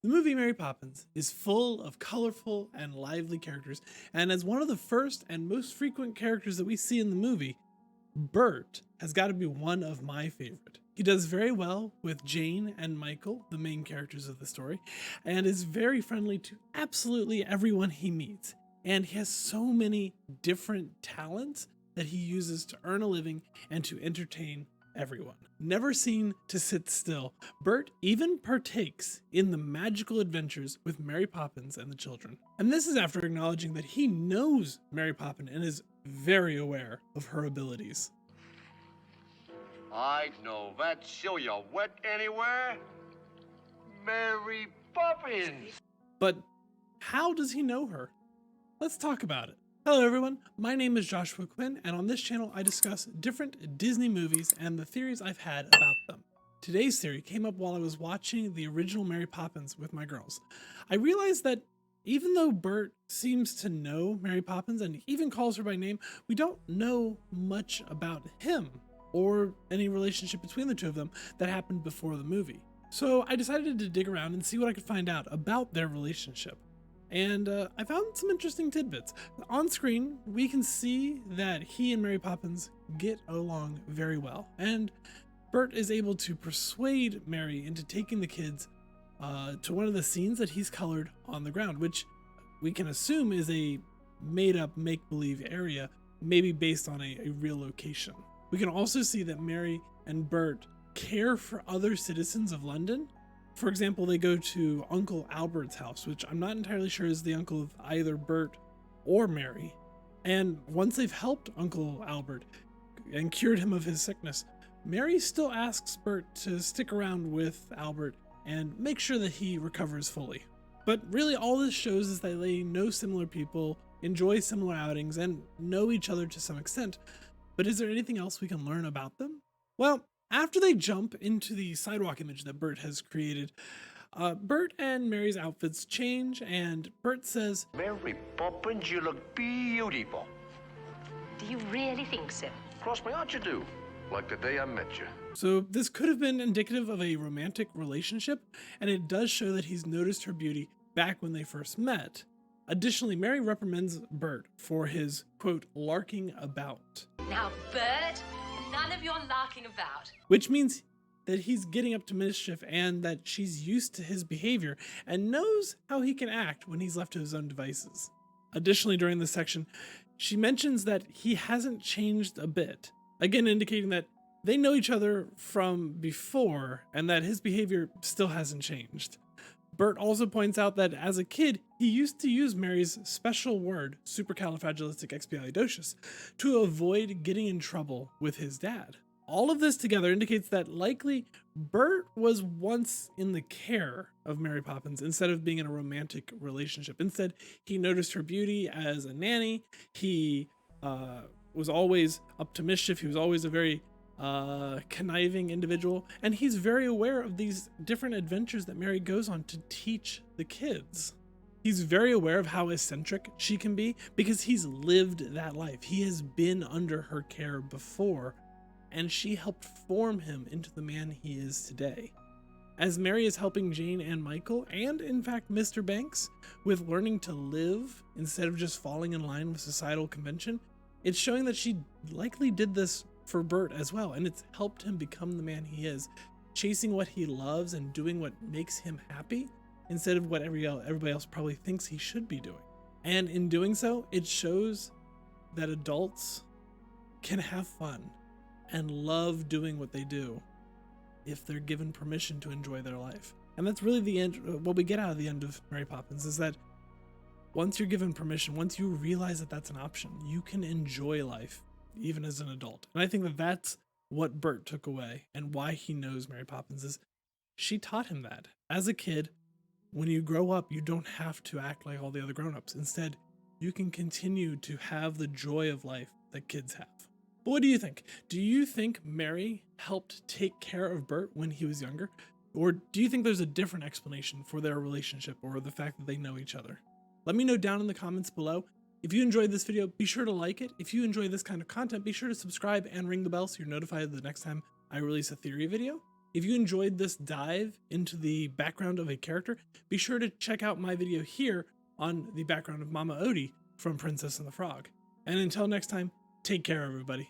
The movie Mary Poppins is full of colorful and lively characters, and as one of the first and most frequent characters that we see in the movie, Bert has got to be one of my favorite. He does very well with Jane and Michael, the main characters of the story, and is very friendly to absolutely everyone he meets. And he has so many different talents that he uses to earn a living and to entertain everyone. Never seen to sit still, Bert even partakes in the magical adventures with Mary Poppins and the children. And this is after acknowledging that he knows Mary Poppins and is very aware of her abilities. I know that show you wet anywhere. Mary Poppins. But how does he know her? Let's talk about it. Hello everyone, my name is Joshua Quinn, and on this channel I discuss different Disney movies and the theories I've had about them. Today's theory came up while I was watching the original Mary Poppins with my girls. I realized that even though Bert seems to know Mary Poppins and even calls her by name, we don't know much about him or any relationship between the two of them that happened before the movie. So I decided to dig around and see what I could find out about their relationship. And I found some interesting tidbits. On screen, we can see that he and Mary Poppins get along very well. And Bert is able to persuade Mary into taking the kids to one of the scenes that he's colored on the ground, which we can assume is a made-up make-believe area, maybe based on a real location. We can also see that Mary and Bert care for other citizens of London. For example, they go to Uncle Albert's house, which I'm not entirely sure is the uncle of either Bert or Mary. And once they've helped Uncle Albert and cured him of his sickness, Mary still asks Bert to stick around with Albert and make sure that he recovers fully. But really all this shows is that they know similar people, enjoy similar outings, and know each other to some extent. But is there anything else we can learn about them? Well, after they jump into the sidewalk image that Bert has created, Bert and Mary's outfits change, and Bert says, Mary Poppins, you look beautiful. Do you really think so? Cross my heart you do. Like the day I met you. so this could have been indicative of a romantic relationship, and it does show that he's noticed her beauty back when they first met. Additionally, Mary reprimands Bert for his, quote, larking about, Now, Bert, none of your larking about. which means that he's getting up to mischief and that she's used to his behavior and knows how he can act when he's left to his own devices. Additionally, during this section, she mentions that he hasn't changed a bit, again indicating that they know each other from before and that his behavior still hasn't changed. Bert also points out that as a kid, he used to use Mary's special word, supercalifragilisticexpialidocious, to avoid getting in trouble with his dad. All of this together indicates that likely Bert was once in the care of Mary Poppins instead of being in a romantic relationship. Instead, he noticed her beauty as a nanny. He was always up to mischief. He was always a very conniving individual, and he's very aware of these different adventures that Mary goes on to teach the kids. He's very aware of how eccentric she can be because he's lived that life. He has been under her care before, and she helped form him into the man he is today. As Mary is helping Jane and Michael, and in fact Mr. Banks, with learning to live instead of just falling in line with societal convention, it's showing that she likely did this for Bert as well, and it's helped him become the man he is, chasing what he loves and doing what makes him happy instead of what everybody else probably thinks he should be doing. And in doing so, it shows that adults can have fun and love doing what they do if they're given permission to enjoy their life. And that's really the end. What we get out of the end of Mary Poppins is that once you're given permission, once you realize that that's an option, you can enjoy life even as an adult. And I think that that's what Bert took away and why he knows Mary Poppins is she taught him that. As a kid, when you grow up, you don't have to act like all the other grown-ups. Instead, you can continue to have the joy of life that kids have. But what do you think? Do you think Mary helped take care of Bert when he was younger? Or do you think there's a different explanation for their relationship or the fact that they know each other? Let me know down in the comments below. If you enjoyed this video, be sure to like it. If you enjoy this kind of content, be sure to subscribe and ring the bell so you're notified the next time I release a theory video. If you enjoyed this dive into the background of a character, be sure to check out my video here on the background of Mama Odie from Princess and the Frog. And until next time, take care, everybody.